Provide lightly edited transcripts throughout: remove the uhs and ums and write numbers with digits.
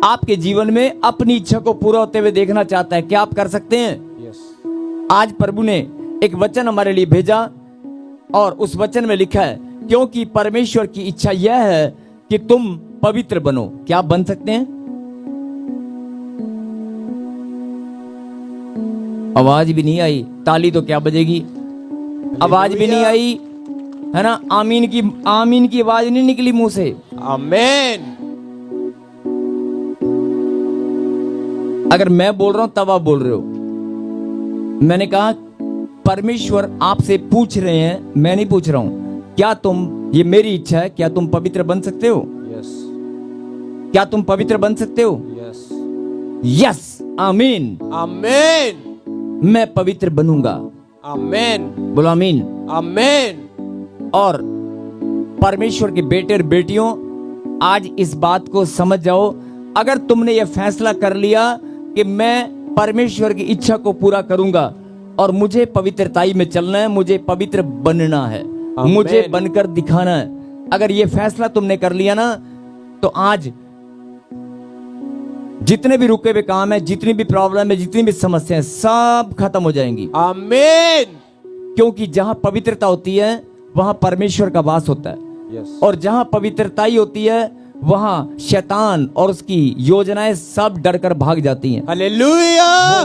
आपके जीवन में अपनी इच्छा को पूरा होते हुए देखना चाहता है। क्या आप कर सकते हैं? आज प्रभु ने एक वचन हमारे लिए भेजा और उस वचन में लिखा है, क्योंकि परमेश्वर की इच्छा यह है कि तुम पवित्र बनो। क्या आप बन सकते हैं? आवाज भी नहीं आई, ताली तो क्या बजेगी? आवाज भी नहीं आई, है ना? आमीन की आवाज नहीं निकली मुंह से। आमीन। अगर मैं बोल रहा हूं तब आप बोल रहे हो। मैंने कहा परमेश्वर आपसे पूछ रहे हैं, मैं नहीं पूछ रहा हूं। क्या तुम, ये मेरी इच्छा है, क्या तुम पवित्र बन सकते हो? यस। क्या तुम पवित्र बन सकते हो? यस। यस। आमीन। आमीन। मैं पवित्र बनूंगा। आमीन। बोलो आमीन। आमीन। और परमेश्वर के बेटे और बेटियों, आज इस बात को समझ जाओ। अगर तुमने यह फैसला कर लिया कि मैं परमेश्वर की इच्छा को पूरा करूंगा और मुझे पवित्रताई में चलना है, मुझे पवित्र बनना है, मुझे बनकर दिखाना है, अगर यह फैसला तुमने कर लिया ना, तो आज जितने भी रुके हुए काम है, जितनी भी प्रॉब्लम है, जितनी भी समस्याएं, सब खत्म हो जाएंगी। आमीन। क्योंकि जहां पवित्रता होती है वहां परमेश्वर का वास होता है। यस। और जहां पवित्रताई होती है वहां शैतान और उसकी योजनाएं सब डरकर भाग जाती हैं। हालेलुया।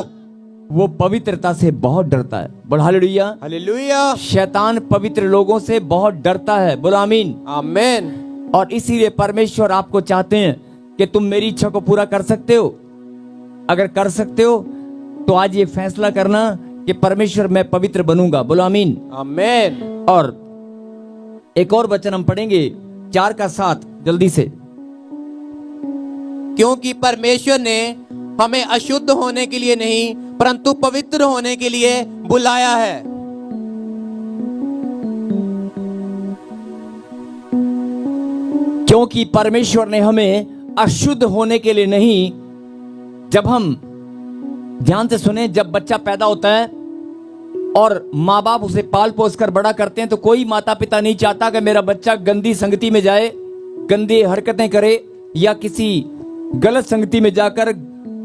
वो पवित्रता से बहुत डरता है। बोलो हालेलुया। हालेलुया। शैतान पवित्र लोगों से बहुत डरता है। बोलो आमीन। आमीन। और इसीलिए परमेश्वर आपको चाहते हैं कि तुम मेरी इच्छा को पूरा कर सकते हो। अगर कर सकते हो तो आज ये फैसला करना कि परमेश्वर मैं पवित्र बनूंगा। बोलो आमीन। आमीन। और एक और वचन हम पढ़ेंगे 4:7 जल्दी से। क्योंकि परमेश्वर ने हमें अशुद्ध होने के लिए नहीं परंतु पवित्र होने के लिए बुलाया है। क्योंकि परमेश्वर ने हमें अशुद्ध होने के लिए नहीं, जब हम ध्यान से सुने, जब बच्चा पैदा होता है और माँ बाप उसे पाल पोस कर बड़ा करते हैं तो कोई माता पिता नहीं चाहता कि मेरा बच्चा गंदी संगति में जाए, गंदी हरकतें करे या किसी गलत संगति में जाकर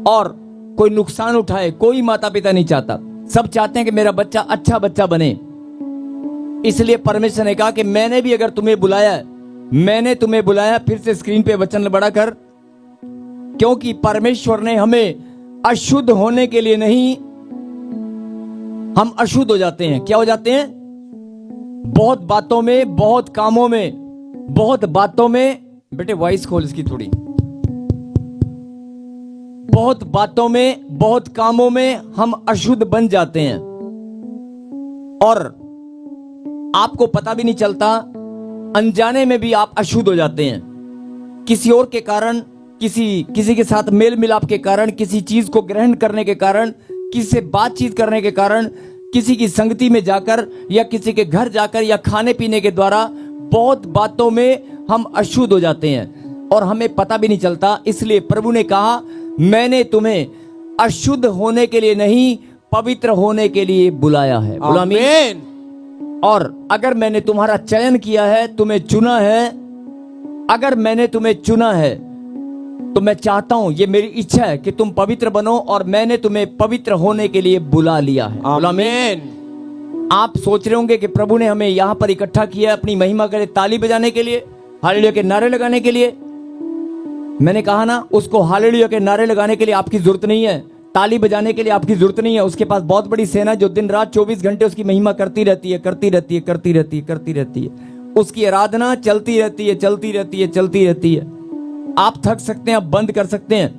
और कोई नुकसान उठाए। कोई माता पिता नहीं चाहता। सब चाहते हैं कि मेरा बच्चा अच्छा बच्चा बने। इसलिए परमेश्वर ने कहा कि मैंने भी अगर तुम्हें बुलाया है, मैंने तुम्हें बुलाया, फिर से स्क्रीन पे वचन बड़ा कर, क्योंकि परमेश्वर ने हमें अशुद्ध होने के लिए नहीं, हम अशुद्ध हो जाते हैं। क्या हो जाते हैं? बहुत बातों में, बहुत कामों में, बहुत बातों में, बेटे वॉइस खोल इसकी थोड़ी, बहुत बातों में, बहुत कामों में हम अशुद्ध बन जाते हैं और आपको पता भी नहीं चलता, अनजाने में भी आप अशुद्ध हो जाते हैं। किसी और के कारण, किसी के साथ मेल मिलाप के कारण, किसी चीज को ग्रहण करने के कारण, किसी से बातचीत करने के कारण, किसी की संगति में जाकर या किसी के घर जाकर या खाने पीने के द्वारा बहुत बातों में हम अशुद्ध हो जाते हैं और हमें पता भी नहीं चलता। इसलिए प्रभु ने कहा मैंने तुम्हें अशुद्ध होने के लिए नहीं, पवित्र होने के लिए बुलाया है। बोलो आमीन। और अगर मैंने तुम्हारा चयन किया है, तुम्हें चुना है, अगर मैंने तुम्हें चुना है तो मैं चाहता हूं, ये मेरी इच्छा है कि तुम पवित्र बनो और मैंने तुम्हें पवित्र होने के लिए बुला लिया है। आमीन। आप सोच रहे होंगे कि प्रभु ने हमें यहां पर इकट्ठा किया अपनी महिमा करे, ताली बजाने के लिए, हालेलुया के नारे लगाने के लिए। मैंने कहा ना, उसको हालेलुया के नारे लगाने के लिए आपकी जरूरत नहीं है, ताली बजाने के लिए आपकी जरूरत नहीं है। उसके पास बहुत बड़ी सेना जो दिन रात 24 घंटे उसकी महिमा करती रहती है, करती रहती है, करती रहती है, करती रहती है। उसकी आराधना चलती रहती है, चलती रहती है, चलती रहती है। आप थक सकते हैं, आप बंद कर सकते हैं,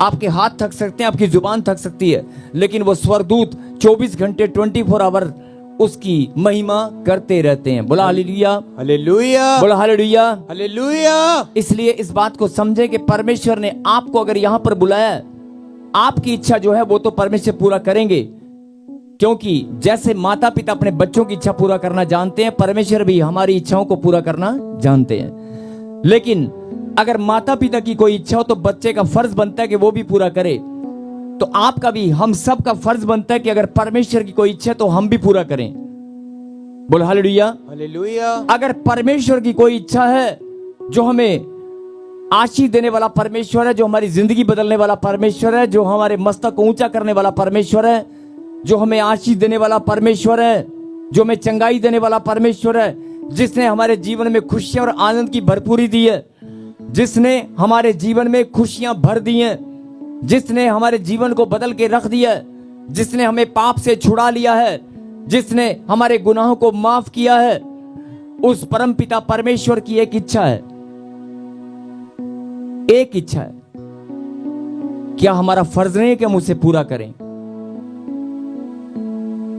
आपके हाथ थक सकते हैं, आपकी जुबान थक सकती है, लेकिन वो स्वरदूत 24 घंटे 24 आवर उसकी महिमा करते रहते हैं। बोला हालेलुया। हालेलुया। बोला हालेलुया। हालेलुया। इसलिए इस बात को समझे कि परमेश्वर ने आपको अगर यहां पर बुलाया है, आपकी इच्छा जो है वो तो परमेश्वर पूरा करेंगे, क्योंकि जैसे माता पिता अपने बच्चों की इच्छा पूरा करना जानते हैं, परमेश्वर भी हमारी इच्छाओं को पूरा करना जानते हैं। लेकिन अगर माता पिता की कोई इच्छा हो तो बच्चे का फर्ज बनता है कि वो भी पूरा करे। तो आपका भी, हम सब का फर्ज बनता है कि अगर परमेश्वर की कोई इच्छा है तो हम भी पूरा करें। बोलो हालेलुया। हालेलुया। अगर परमेश्वर की कोई इच्छा है जो हमें आशीष देने वाला परमेश्वर है, जो हमारी जिंदगी बदलने वाला परमेश्वर है, जो हमारे मस्तक को ऊंचा करने वाला परमेश्वर है, जो हमें आशीष देने वाला परमेश्वर है, जो हमें चंगाई देने वाला परमेश्वर है, जिसने हमारे जीवन में खुशियां और आनंद की भरपूरी दी है, जिसने हमारे जीवन में खुशियां भर दी हैं, जिसने हमारे जीवन को बदल के रख दिया है, जिसने हमें पाप से छुड़ा लिया है, जिसने हमारे गुनाहों को माफ किया है, उस परमपिता परमेश्वर की एक इच्छा है, एक इच्छा है। क्या हमारा फर्ज नहीं है कि हम उसे पूरा करें?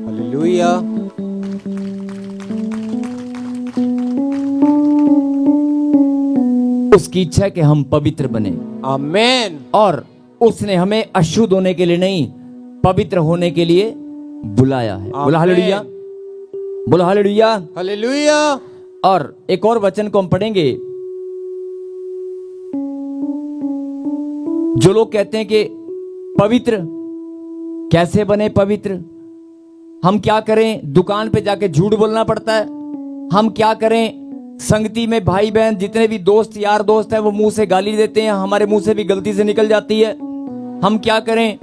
हालेलुया। उसकी इच्छा है कि हम पवित्र बने। आमेन। और उसने हमें अशुद्ध होने के लिए नहीं, पवित्र होने के लिए बुलाया है। बोला हालेलुया, बोला हालेलुया, हालेलुया। और एक और वचन को हम पढ़ेंगे। जो लोग कहते हैं कि पवित्र कैसे बने, पवित्र हम क्या करें? दुकान पे जाके झूठ बोलना पड़ता है। हम क्या करें? संगति में भाई बहन जितने भी दोस्त यार दोस्त हैं वो मुंह से गाली देते हैं, हमारे मुंह से भी गलती से निकल जाती है। हम क्या करें?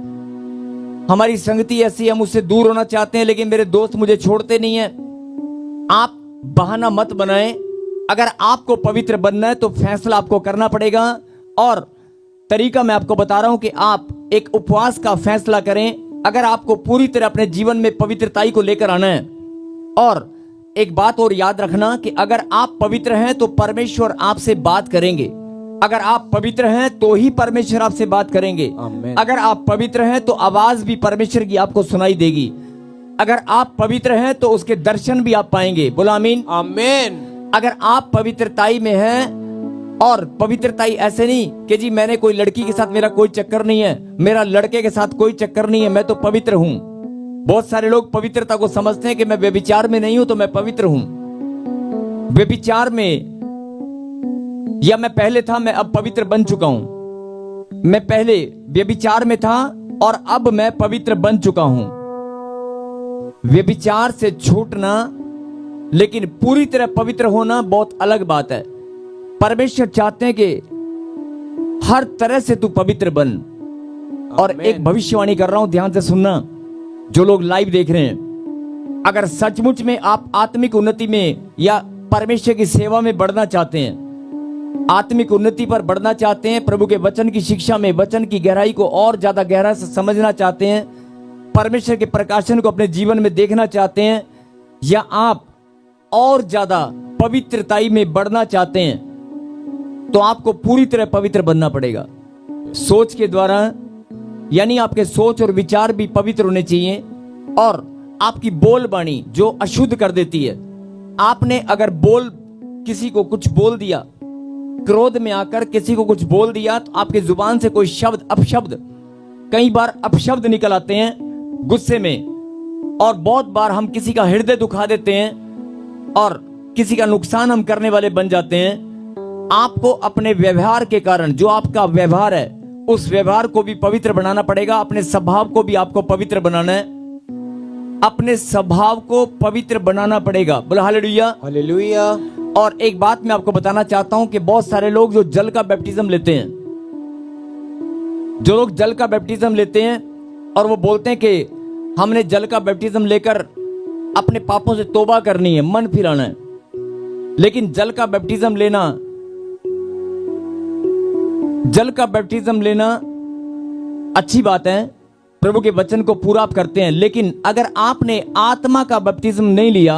हमारी संगति ऐसी, हम उससे दूर होना चाहते हैं लेकिन मेरे दोस्त मुझे छोड़ते नहीं है। आप बहाना मत बनाएं। अगर आपको पवित्र बनना है तो फैसला आपको करना पड़ेगा। और तरीका मैं आपको बता रहा हूं कि आप एक उपवास का फैसला करें। अगर आपको पूरी तरह अपने जीवन में पवित्रताई को लेकर आना है। और एक बात और याद रखना कि अगर आप पवित्र हैं तो परमेश्वर आपसे बात करेंगे। अगर आप पवित्र हैं तो ही परमेश्वर आपसे बात करेंगे। आमीन। अगर आप पवित्र हैं तो आवाज भी परमेश्वर की आपको सुनाई देगी। अगर आप पवित्र हैं तो उसके दर्शन भी आप पाएंगे। बोला आमीन। आमीन। अगर आप पवित्रताई में हैं, और पवित्रताई ऐसे नहीं कि जी मैंने कोई लड़की के साथ मेरा कोई चक्कर नहीं है, मेरा लड़के के साथ कोई चक्कर नहीं है, मैं तो पवित्र हूं। बहुत सारे लोग पवित्रता को समझते हैं कि मैं व्यभिचार में नहीं हूं तो मैं पवित्र हूं। व्यभिचार में, या मैं पहले था, मैं अब पवित्र बन चुका हूं। मैं पहले व्यभिचार में था और अब मैं पवित्र बन चुका हूं। व्यभिचार से छूटना लेकिन पूरी तरह पवित्र होना बहुत अलग बात है। परमेश्वर चाहते हैं कि हर तरह से तू पवित्र बन। और एक भविष्यवाणी कर रहा हूं, ध्यान से सुनना। जो लोग लाइव देख रहे हैं, अगर सचमुच में आप आत्मिक उन्नति में या परमेश्वर की सेवा में बढ़ना चाहते हैं, आत्मिक उन्नति पर बढ़ना चाहते हैं, प्रभु के वचन की शिक्षा में वचन की गहराई को और ज्यादा गहरा से समझना चाहते हैं, परमेश्वर के प्रकाशन को अपने जीवन में देखना चाहते हैं, या आप और ज्यादा पवित्रताई में बढ़ना चाहते हैं, तो आपको पूरी तरह पवित्र बनना पड़ेगा। सोच के द्वारा, यानी आपके सोच और विचार भी पवित्र होने चाहिए। और आपकी बोल बाणी जो अशुद्ध कर देती है, आपने अगर किसी को कुछ बोल दिया, क्रोध में आकर किसी को कुछ बोल दिया, तो आपके जुबान से कोई शब्द, अपशब्द, कई बार अपशब्द निकल आते हैं गुस्से में, और बहुत बार हम किसी का हृदय दुखा देते हैं और किसी का नुकसान हम करने वाले बन जाते हैं। आपको अपने व्यवहार के कारण, जो आपका व्यवहार है, उस व्यवहार को भी पवित्र बनाना पड़ेगा। अपने स्वभाव को भी आपको पवित्र बनाना है। अपने स्वभाव को पवित्र बनाना पड़ेगा। बोला हालेलुया, हालेलुया। और एक बात मैं आपको बताना चाहता हूं कि बहुत सारे लोग जो जल का बैप्टिज्म लेते हैं, जो लोग जल का बैप्टिज्म लेते हैं और वो बोलते हैं कि हमने जल का बैप्टिज्म लेकर अपने पापों से तौबा करनी है, मन फिराना है। लेकिन जल का बैप्टिज्म लेना अच्छी बात है, प्रभु के वचन को पूरा आप करते हैं। लेकिन अगर आपने आत्मा का बैप्टिज्म नहीं लिया,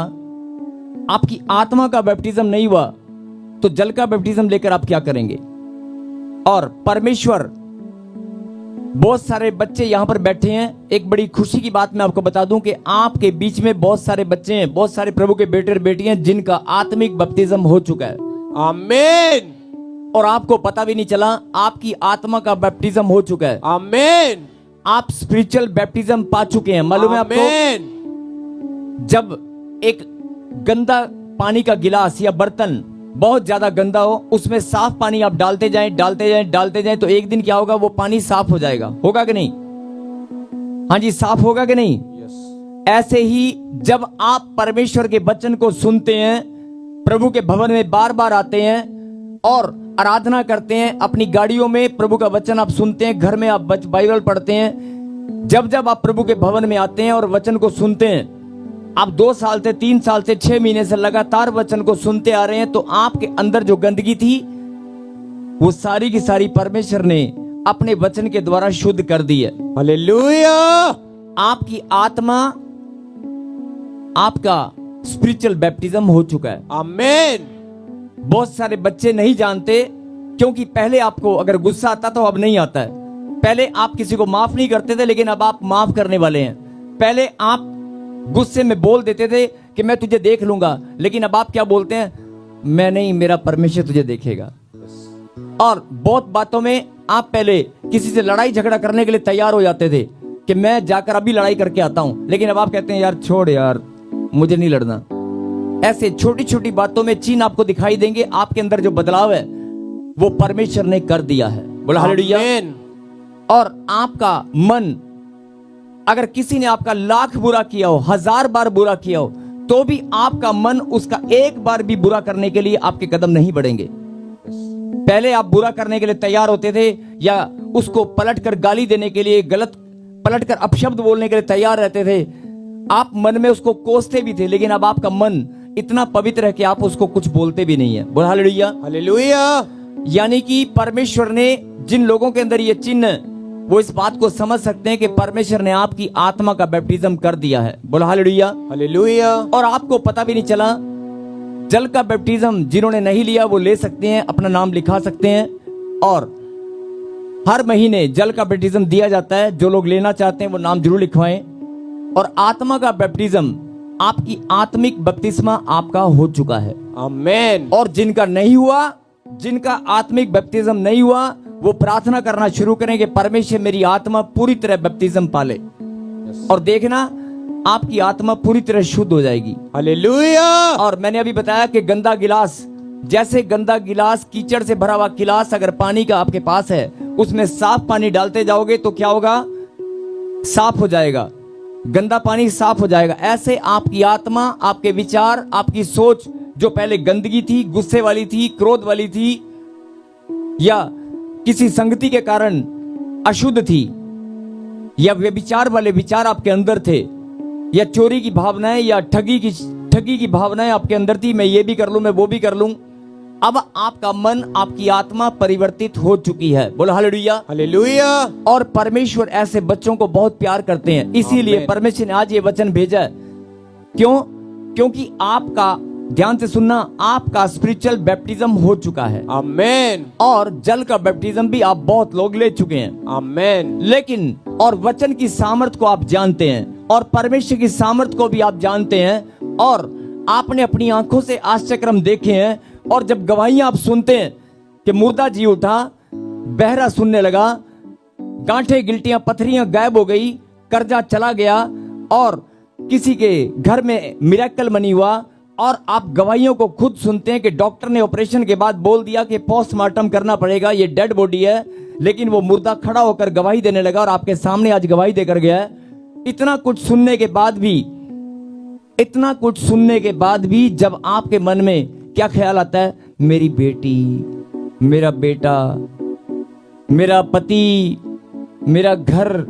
आपकी आत्मा का बैप्टिज्म नहीं हुआ, तो जल का बैप्टिज्म लेकर आप क्या करेंगे? और परमेश्वर, बहुत सारे बच्चे यहां पर बैठे हैं। एक बड़ी खुशी की बात मैं आपको बता दूं कि आपके बीच में बहुत सारे बच्चे हैं, बहुत सारे प्रभु के बेटे और बेटियां जिनका आत्मिक बैप्टिज्म हो चुका है। आमीन। और आपको पता भी नहीं चला, आपकी आत्मा का बैप्टिज्म हो चुका है। आमीन। आप स्पिरिचुअल बैप्टिज्म पा चुके हैं। मालूम है आपको? जब एक गंदा पानी का गिलास या बर्तन बहुत ज्यादा गंदा हो, उसमें साफ पानी आप डालते जाएं, तो एक दिन क्या होगा? वो पानी साफ हो जाएगा। होगा कि नहीं? हाँ जी, साफ होगा कि नहीं? ऐसे ही जब आप परमेश्वर के वचन को सुनते हैं, प्रभु के भवन में बार बार आते हैं और आराधना करते हैं, अपनी गाड़ियों में प्रभु का वचन आप सुनते हैं, घर में आप बाइबल पढ़ते हैं, जब जब आप प्रभु के भवन में आते हैं और वचन को सुनते हैं, आप 2 साल से 3 साल से 6 महीने से लगातार वचन को सुनते आ रहे हैं, तो आपके अंदर जो गंदगी थी वो सारी की सारी परमेश्वर ने अपने वचन के द्वारा शुद्ध कर दी है। हालेलुया। आपकी आत्मा, आपका स्पिरिचुअल बैप्टिज्म हो चुका है। आमेन। बहुत सारे बच्चे नहीं जानते, क्योंकि पहले आपको अगर गुस्सा आता तो अब नहीं आता है। पहले आप किसी को माफ नहीं करते थे, लेकिन अब आप माफ करने वाले हैं। पहले आप गुस्से में बोल देते थे कि मैं तुझे देख लूंगा, लेकिन अब आप क्या बोलते हैं? मैं नहीं, मेरा परमेश्वर तुझे देखेगा। और बहुत बातों में आप पहले किसी से लड़ाई झगड़ा करने के लिए तैयार हो जाते थे कि मैं जाकर अभी लड़ाई करके आता हूं, लेकिन अब आप कहते हैं यार छोड़ यार, मुझे नहीं लड़ना। ऐसे छोटी छोटी बातों में चिन्ह आपको दिखाई देंगे। आपके अंदर जो बदलाव है वो परमेश्वर ने कर दिया है। बोला हालेलुया। आमेन। और आपका मन, अगर किसी ने आपका लाख बुरा किया हो, 1000 बार बुरा किया हो, तो भी आपका मन उसका एक बार भी बुरा करने के लिए आपके कदम नहीं बढ़ेंगे। पहले आप बुरा करने के लिए तैयार होते थे, या उसको पलटकर गाली देने के लिए, गलत पलटकर अपशब्द बोलने के लिए तैयार रहते थे। आप मन में उसको कोसते भी थे, लेकिन अब आपका मन इतना पवित्र है कि आप उसको कुछ बोलते भी नहीं है। बोल हालेलुया। हालेलुया। यानी कि परमेश्वर ने, जिन लोगों के अंदर ये चिन्ह, वो इस बात को समझ सकते हैं कि परमेश्वर ने आपकी आत्मा का बैप्टिज्म कर दिया है। बोल हालेलुया। हालेलुया। और आपको पता भी नहीं चला। जल का बैप्टिज्म जिन्होंने नहीं लिया वो ले सकते हैं, अपना नाम लिखा सकते हैं, और हर महीने जल का बैप्टिज्म दिया जाता है। जो लोग लेना चाहते हैं वो नाम जरूर लिखवाएं। और आत्मा का बैप्टिज्म, आपकी आत्मिक बपतिस्मा आपका हो चुका है। आमेन। और जिनका नहीं हुआ, जिनका आत्मिक बैप्टिज्म नहीं हुआ, वो प्रार्थना करना शुरू करें कि परमेश्वर मेरी आत्मा पूरी तरह बैप्टिज्म पाले, और देखना आपकी आत्मा पूरी तरह शुद्ध हो जाएगी। हालेलुया। और मैंने अभी बताया कि गंदा गिलास, जैसे गंदा गिलास, कीचड़ से भरा हुआ गिलास अगर पानी का आपके पास है, उसमें साफ पानी डालते जाओगे तो क्या होगा? साफ हो जाएगा, गंदा पानी साफ हो जाएगा। ऐसे आपकी आत्मा, आपके विचार, आपकी सोच जो पहले गंदगी थी, गुस्से वाली थी, क्रोध वाली थी, या किसी संगति के कारण अशुद्ध थी, या व्यभिचार वाले विचार आपके अंदर थे, या चोरी की भावनाएं या ठगी की भावनाएं आपके अंदर थी, मैं ये भी कर लूं, मैं वो भी कर लूं। अब आपका मन, आपकी आत्मा परिवर्तित हो चुकी है। बोलो हालेलुया। हालेलुया। और परमेश्वर ऐसे बच्चों को बहुत प्यार करते हैं, इसीलिए आमीन। परमेश्वर ने आज ये वचन भेजा है। क्यों? क्योंकि आपका, ध्यान से सुनना, आपका स्पिरिचुअल बैप्टिज्म हो चुका है। आमेन। और जल का बैप्टिज्म भी आप बहुत लोग ले चुके हैं। आमेन। लेकिन और वचन की सामर्थ्य को आप जानते हैं, और परमेश्वर की सामर्थ्य को भी आप जानते हैं, और आपने अपनी आंखों से आश्चर्यक्रम देखे हैं। और जब गवाहियां आप सुनते हैं कि मुर्दा जी उठा, बहरा सुनने लगा, गांठें, गिल्टियां, पथरियां गायब हो गई, कर्जा चला गया, और किसी के घर में मिरेकल मनी हुआ, और आप गवाहियों को खुद सुनते हैं कि डॉक्टर ने ऑपरेशन के बाद बोल दिया कि पोस्टमार्टम करना पड़ेगा, ये डेड बॉडी है, लेकिन वो मुर्दा खड़ा होकर गवाही देने लगा, और आपके सामने आज गवाही देकर गया है। इतना कुछ सुनने के बाद भी जब आपके मन में क्या ख्याल आता है? मेरी बेटी, मेरा बेटा, मेरा पति, मेरा घर,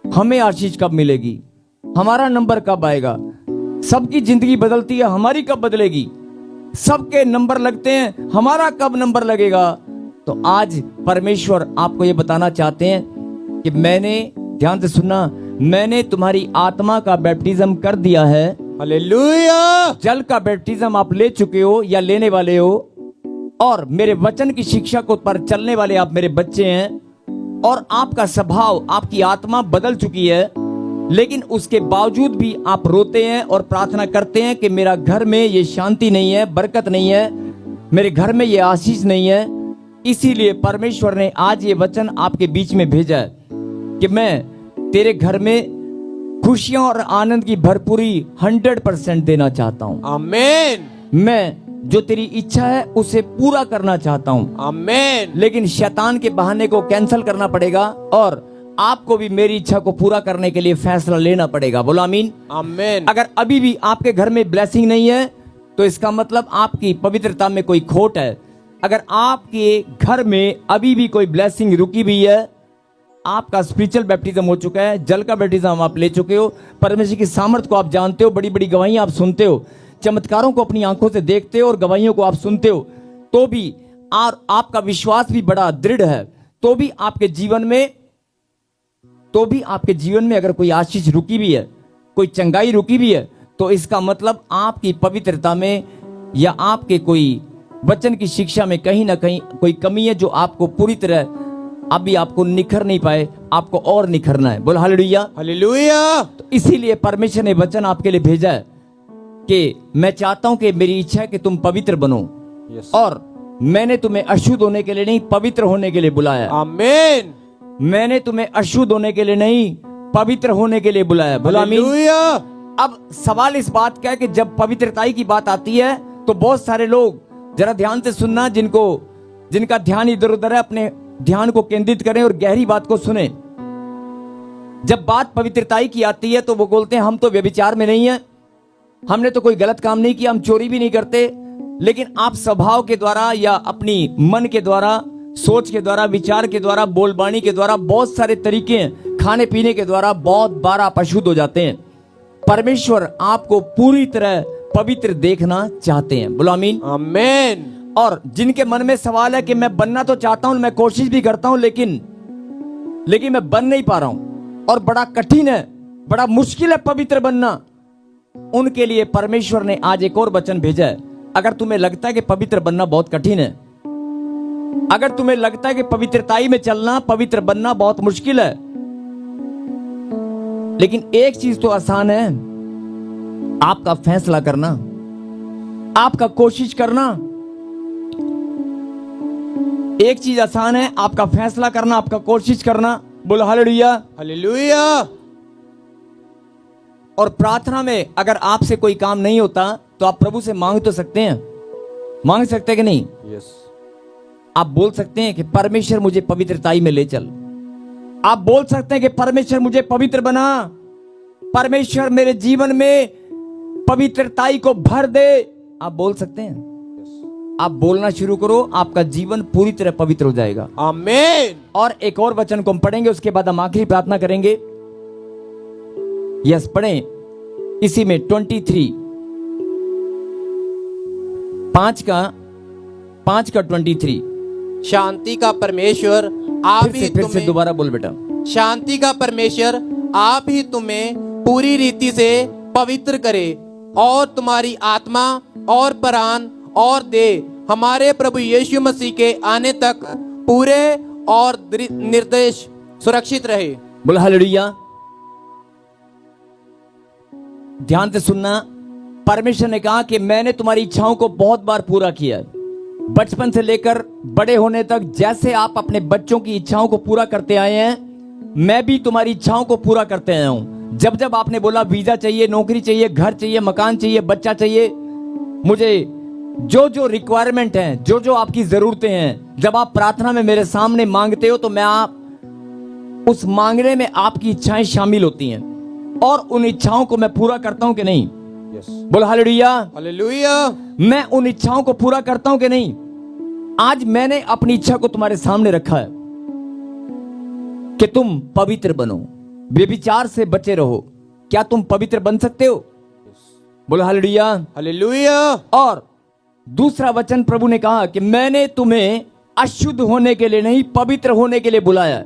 हमें आशीष कब मिलेगी? हमारा नंबर कब आएगा? सबकी जिंदगी बदलती है, हमारी कब बदलेगी? सबके नंबर लगते हैं, हमारा कब नंबर लगेगा? तो आज परमेश्वर आपको ये बताना चाहते हैं कि मैंने, ध्यान से सुनना, मैंने तुम्हारी आत्मा का बैप्टिज्म कर दिया है। हालेलुया। जल का बैप्टिज्म आप ले चुके हो या लेने वाले हो, और मेरे वचन की शिक्षा को पर चलने वाले आप मेरे बच्चे हैं, और आपका स्वभाव, आपकी आत्मा बदल चुकी है। लेकिन उसके बावजूद भी आप रोते हैं और प्रार्थना करते हैं कि मेरा घर में ये शांति नहीं है, बरकत नहीं है, मेरे घर में ये आशीष नहीं है। इसीलिए परमेश्वर ने आज ये वचन आपके बीच में भेजा है कि मैं तेरे घर में खुशियां और आनंद की भरपूरी 100% देना चाहता हूं। आमेन। मैं जो तेरी इच्छा है उसे पूरा करना चाहता हूं। आमेन। लेकिन शैतान के बहाने को कैंसिल करना पड़ेगा, और आपको भी मेरी इच्छा को पूरा करने के लिए फैसला लेना पड़ेगा। बोलो आमीन। आमेन। अगर अभी भी आपके घर में ब्लेसिंग नहीं है, तो इसका मतलब आपकी पवित्रता में कोई खोट है, अगर आपके घर में अभी भी कोई ब्लेसिंग रुकी हुई है, आपका स्पिरिचुअल बैप्टिज्म हो चुका है, जल का बैप्टिज्म आप ले चुके हो, परमेश्वर की सामर्थ को आप जानते हो, बड़ी बड़ी गवाहियां आप सुनते हो, चमत्कारों को अपनी आंखों से देखते हो और गवाहियों को आप सुनते हो, तो भी और आपका विश्वास भी बड़ा दृढ़ है, तो भी आपके जीवन में अगर कोई आशीष रुकी भी है, कोई चंगाई रुकी भी है, तो इसका मतलब आपकी पवित्रता में या आपके कोई वचन की शिक्षा में कहीं ना कहीं कोई कमी है, जो आपको पूरी तरह अभी आपको निखर नहीं पाए, आपको और निखरना है। बोल हालेलुया। हालेलुया। तो इसीलिए परमेश्वर ने वचन आपके लिए भेजा है कि मैं चाहता हूं कि मेरी इच्छा है कि तुम पवित्र बनो, और मैंने तुम्हें अशुद्ध होने के लिए नहीं, पवित्र होने के लिए बुलाया। आमीन। मैंने तुम्हें अशुद्ध होने के लिए नहीं, पवित्र होने के लिए बुलाया। बोला आमीन। हालेलुया। अब सवाल इस बात का है कि जब पवित्रताई की बात आती है तो बहुत सारे लोग, जरा ध्यान से सुनना, जिनका ध्यान इधर उधर है, अपने ध्यान को केंद्रित करें और गहरी बात को सुने। जब बात पवित्रताई की आती है तो वो बोलते हैं हम तो व्यभिचार में नहीं है, हमने तो कोई गलत काम नहीं किया, हम चोरी भी नहीं करते। लेकिन आप स्वभाव के द्वारा या अपनी मन के द्वारा, सोच के द्वारा, विचार के द्वारा, बोलबानी के द्वारा, बहुत सारे तरीके हैं, खाने पीने के द्वारा बहुत बार आप अशुद्ध हो जाते हैं। परमेश्वर आपको पूरी तरह पवित्र देखना चाहते हैं। बोलो आमीन। आमीन। और जिनके मन में सवाल है कि मैं बनना तो चाहता हूं, मैं कोशिश भी करता हूं, लेकिन मैं बन नहीं पा रहा हूं और बड़ा कठिन है, बड़ा मुश्किल है पवित्र बनना, उनके लिए परमेश्वर ने आज एक और वचन भेजा है। अगर तुम्हें लगता है कि पवित्र बनना बहुत कठिन है, अगर तुम्हें लगता है कि पवित्रताई में चलना, पवित्र बनना बहुत मुश्किल है, लेकिन एक चीज तो आसान है, आपका फैसला करना, आपका कोशिश करना। एक चीज आसान है, आपका फैसला करना, आपका कोशिश करना। बोलो हालेलुया। हालेलुया। और प्रार्थना में अगर आपसे कोई काम नहीं होता तो आप प्रभु से मांग तो सकते हैं, मांग सकते हैं कि नहीं? यस। आप बोल सकते हैं कि परमेश्वर मुझे पवित्रताई में ले चल। आप बोल सकते हैं कि परमेश्वर मुझे पवित्र बना, परमेश्वर मेरे जीवन में पवित्रताई को भर दे। आप बोल सकते हैं। आप बोलना शुरू करो, आपका जीवन पूरी तरह पवित्र हो जाएगा। आमीन। और एक और वचन को हम पढ़ेंगे, उसके बाद हम आखिरी प्रार्थना करेंगे। यस, पढ़ें इसी में 23 5 का 23। शांति का परमेश्वर आप ही फिर से दोबारा बोल बेटा। शांति का परमेश्वर आप ही तुम्हें पूरी रीति से पवित्र करे और तुम्हारी आत्मा और प्राण और देह हमारे प्रभु यीशु मसीह के आने तक पूरे और निर्दोष सुरक्षित रहे। बोला हालेलुया। ध्यान से सुनना, परमेश्वर ने कहा कि मैंने तुम्हारी इच्छाओं को बहुत बार पूरा किया है। बचपन से लेकर बड़े होने तक जैसे आप अपने बच्चों की इच्छाओं को पूरा करते आए हैं, मैं भी तुम्हारी इच्छाओं को पूरा करते आया हूं। जब जब आपने बोला वीजा चाहिए, नौकरी चाहिए, घर चाहिए, मकान चाहिए, बच्चा चाहिए, मुझे जो जो रिक्वायरमेंट है, जो जो आपकी जरूरतें हैं, जब आप प्रार्थना में मेरे सामने मांगते हो तो मैं आप उस मांगने में आपकी इच्छाएं शामिल होती हैं और उन इच्छाओं को मैं पूरा करता हूं कि नहीं? यस। बोलो हालेलुया। हालेलुया। मैं उन इच्छाओं को पूरा करता हूं कि नहीं? आज मैंने अपनी इच्छा को तुम्हारे सामने रखा है कि तुम पवित्र बनो, व्यभिचार से बचे रहो। क्या तुम पवित्र बन सकते हो? बोलो हालेलुया। हालेलुया। और दूसरा वचन प्रभु ने कहा कि मैंने तुम्हें अशुद्ध होने के लिए नहीं, पवित्र होने के लिए बुलाया।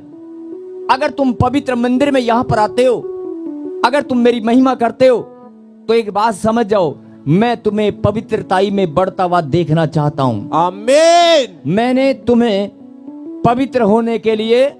अगर तुम पवित्र मंदिर में यहां पर आते हो, अगर तुम मेरी महिमा करते हो, तो एक बात समझ जाओ, मैं तुम्हें पवित्रताई में बढ़ता हुआ देखना चाहता हूं। आमीन। मैंने तुम्हें पवित्र होने के लिए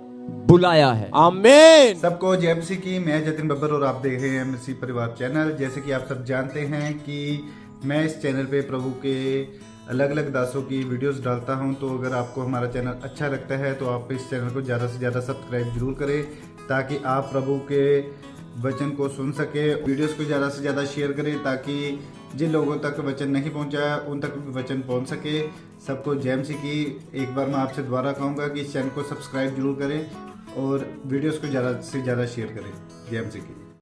बुलाया है। आमीन। सबको जय मसीह की। मैं जतिन बब्बर और आप देख रहे हैं मसीह परिवार चैनल। जैसे कि आप सब जानते हैं कि मैं इस चैनल पे प्रभु के अलग अलग दासों की वीडियोस डालता हूं, तो अगर आपको हमारा चैनल अच्छा लगता है तो आप इस चैनल को ज़्यादा से ज़्यादा सब्सक्राइब जरूर करें, ताकि आप प्रभु के वचन को सुन सके। वीडियोस को ज़्यादा से ज़्यादा शेयर करें ताकि जिन लोगों तक वचन नहीं पहुंचा उन तक भी वचन पहुंच सके। सबको जय मसीह की। एक बार मैं आपसे दोबारा कहूँगा कि इस चैनल को सब्सक्राइब जरूर करें और वीडियोस को ज़्यादा से ज़्यादा शेयर करें। जय मसीह की।